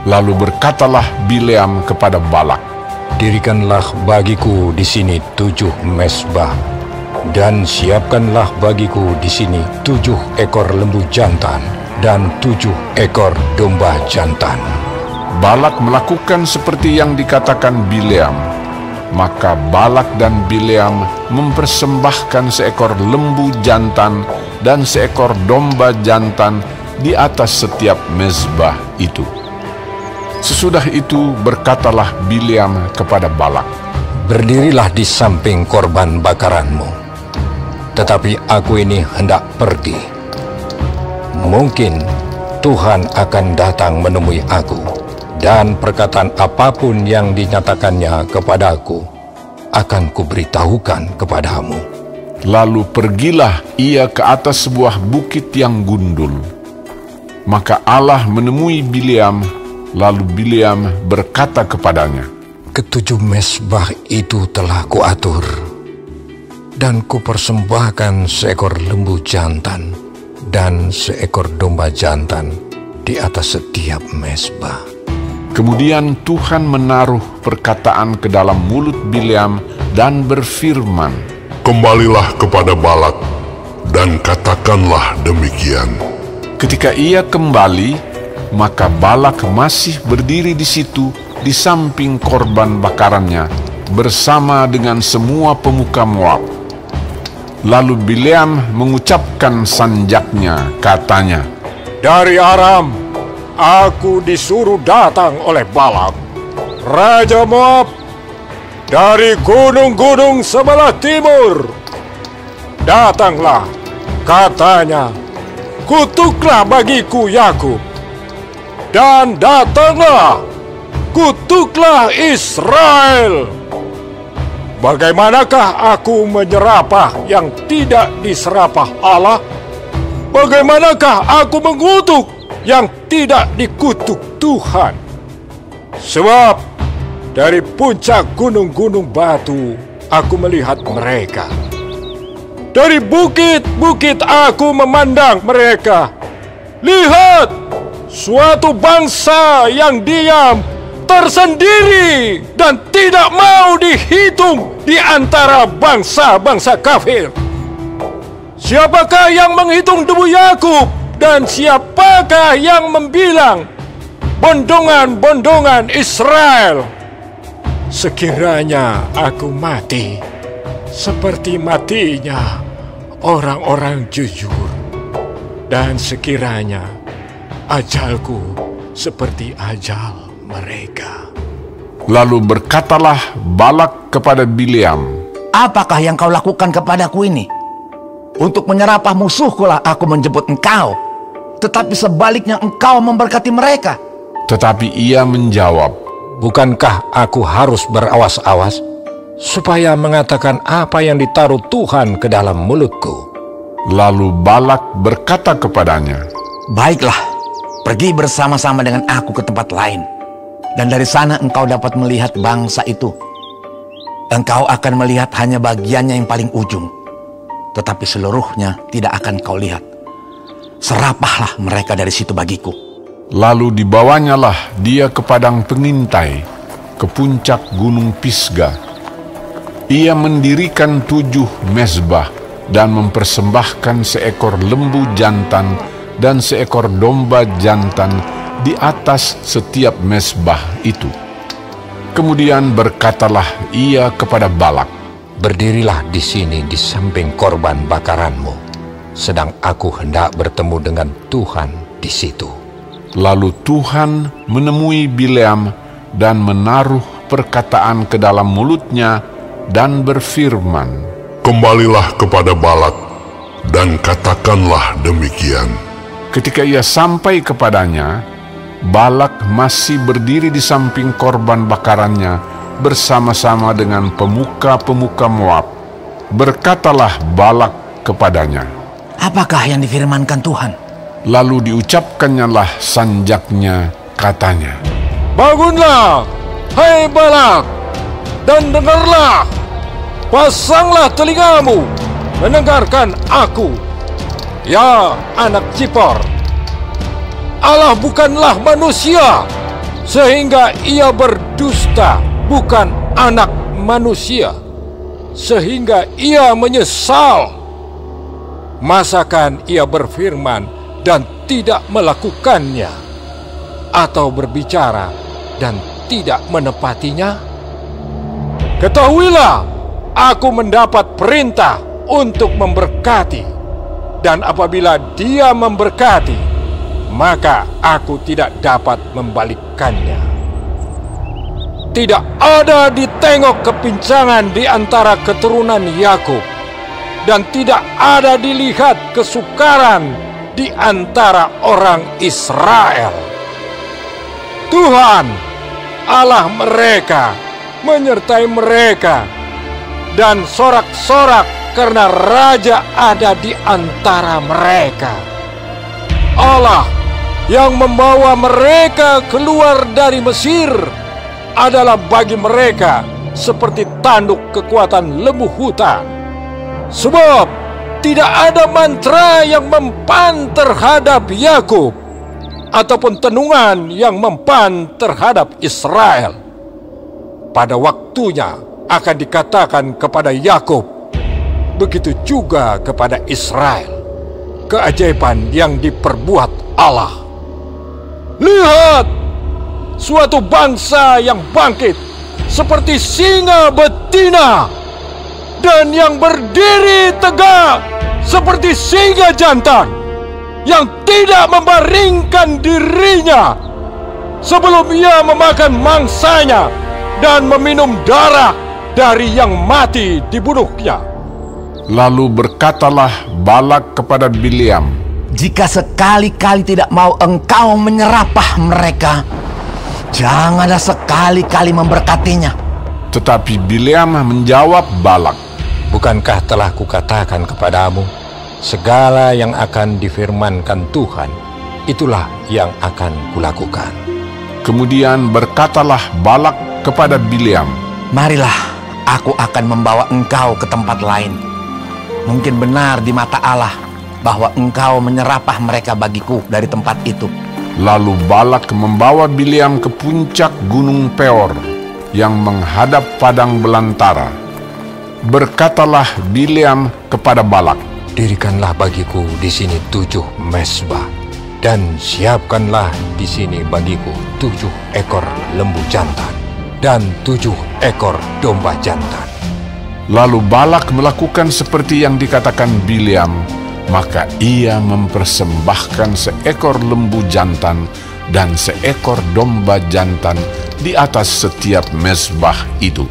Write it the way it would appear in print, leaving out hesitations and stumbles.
Lalu berkatalah Bileam kepada Balak, "Dirikanlah bagiku di sini 7 mezbah, dan siapkanlah bagiku di sini 7 ekor lembu jantan dan 7 ekor domba jantan." Balak melakukan seperti yang dikatakan Bileam. Maka Balak dan Bileam mempersembahkan seekor lembu jantan dan seekor domba jantan di atas setiap mezbah itu. Sesudah itu berkatalah Bileam kepada Balak, "Berdirilah di samping korban bakaranmu, tetapi aku ini hendak pergi. Mungkin Tuhan akan datang menemui aku, dan perkataan apapun yang dinyatakannya kepadaku akan kuberitahukan kepadamu." Lalu pergilah ia ke atas sebuah bukit yang gundul. Maka Allah menemui Bileam, lalu Bileam berkata kepadanya, "Ketujuh mezbah itu telah kuatur, dan kupersembahkan seekor lembu jantan dan seekor domba jantan di atas setiap mezbah." Kemudian Tuhan menaruh perkataan ke dalam mulut Bileam dan berfirman, "Kembalilah kepada Balak, dan katakanlah demikian." Ketika ia kembali, maka Balak masih berdiri di situ di samping korban bakarannya bersama dengan semua pemuka Moab. Lalu Bileam mengucapkan sanjaknya, katanya, "Dari Aram, aku disuruh datang oleh Balak, Raja Moab, dari gunung-gunung sebelah timur. Datanglah," katanya, "kutuklah bagiku Yakub, dan datanglah, kutuklah Israel. Bagaimanakah aku menyerapah yang tidak diserapah Allah? Bagaimanakah aku mengutuk yang tidak dikutuk Tuhan? Sebab dari puncak gunung-gunung batu aku melihat mereka. Dari bukit-bukit aku memandang mereka. Lihat, suatu bangsa yang diam, tersendiri, dan tidak mau dihitung di antara bangsa-bangsa kafir. Siapakah yang menghitung debu Yakub, dan siapakah yang membilang bondongan-bondongan Israel? Sekiranya aku mati seperti matinya orang-orang jujur, dan sekiranya ajalku seperti ajal mereka." Lalu berkatalah Balak kepada Bileam, "Apakah yang kau lakukan kepadaku ini? Untuk menyerapah musuhkulah aku menjemput engkau, tetapi sebaliknya engkau memberkati mereka." Tetapi ia menjawab, "Bukankah aku harus berawas-awas supaya mengatakan apa yang ditaruh Tuhan ke dalam mulutku?" Lalu Balak berkata kepadanya, "Baiklah, pergi bersama-sama dengan aku ke tempat lain, dan dari sana engkau dapat melihat bangsa itu. Engkau akan melihat hanya bagiannya yang paling ujung, tetapi seluruhnya tidak akan kau lihat. Serapahlah mereka dari situ bagiku." Lalu dibawanyalah dia ke padang pengintai, ke puncak gunung Pisga. Ia mendirikan 7 mezbah dan mempersembahkan seekor lembu jantan dan seekor domba jantan di atas setiap mezbah itu. Kemudian berkatalah ia kepada Balak, "Berdirilah di sini di samping korban bakaranmu, sedang aku hendak bertemu dengan Tuhan di situ." Lalu Tuhan menemui Bileam dan menaruh perkataan ke dalam mulutnya dan berfirman, "Kembalilah kepada Balak, dan katakanlah demikian." Ketika ia sampai kepadanya, Balak masih berdiri di samping korban bakarannya bersama-sama dengan pemuka-pemuka Moab. Berkatalah Balak kepadanya, "Apakah yang difirmankan Tuhan?" Lalu diucapkannyalah sanjaknya, katanya, "Bangunlah, hai Balak, dan dengarlah. Pasanglah telingamu, mendengarkan aku, ya anak Zippor. Allah bukanlah manusia, sehingga ia berdusta bukan anak manusia, sehingga ia menyesal. Masakan ia berfirman dan tidak melakukannya, atau berbicara dan tidak menepatinya? Ketahuilah, aku mendapat perintah untuk memberkati, dan apabila Dia memberkati, maka aku tidak dapat membalikkannya. Tidak ada ditengok kepincangan di antara keturunan Yakub, dan tidak ada dilihat kesukaran di antara orang Israel. Tuhan, Allah mereka, menyertai mereka, dan sorak-sorak karena raja ada di antara mereka. Allah yang membawa mereka keluar dari Mesir adalah bagi mereka seperti tanduk kekuatan lembu hutan. Sebab tidak ada mantra yang mempan terhadap Yakub, ataupun tenungan yang mempan terhadap Israel. Pada waktunya akan dikatakan kepada Yakub, begitu juga kepada Israel, keajaiban yang diperbuat Allah. Lihat, suatu bangsa yang bangkit seperti singa betina, dan yang berdiri tegak seperti singa jantan, yang tidak membaringkan dirinya sebelum ia memakan mangsanya dan meminum darah dari yang mati dibunuhnya. Lalu berkatalah Balak kepada Bileam, Jika sekali-kali tidak mau engkau menyerapah mereka, janganlah sekali-kali memberkatinya. Tetapi Bileam menjawab Balak, Bukankah telah kukatakan kepadamu, segala yang akan difirmankan Tuhan, itulah yang akan kulakukan. Kemudian berkatalah Balak kepada Bileam, Marilah, aku akan membawa engkau ke tempat lain. Mungkin benar di mata Allah bahwa engkau menyerapah mereka bagiku dari tempat itu. Lalu Balak membawa Bileam ke puncak gunung Peor yang menghadap padang belantara. Berkatalah Bileam kepada Balak, Dirikanlah bagiku di sini 7 mezbah, dan siapkanlah di sini bagiku 7 ekor lembu jantan dan 7 ekor domba jantan. Lalu Balak melakukan seperti yang dikatakan Bileam, maka ia mempersembahkan seekor lembu jantan dan seekor domba jantan di atas setiap mezbah itu.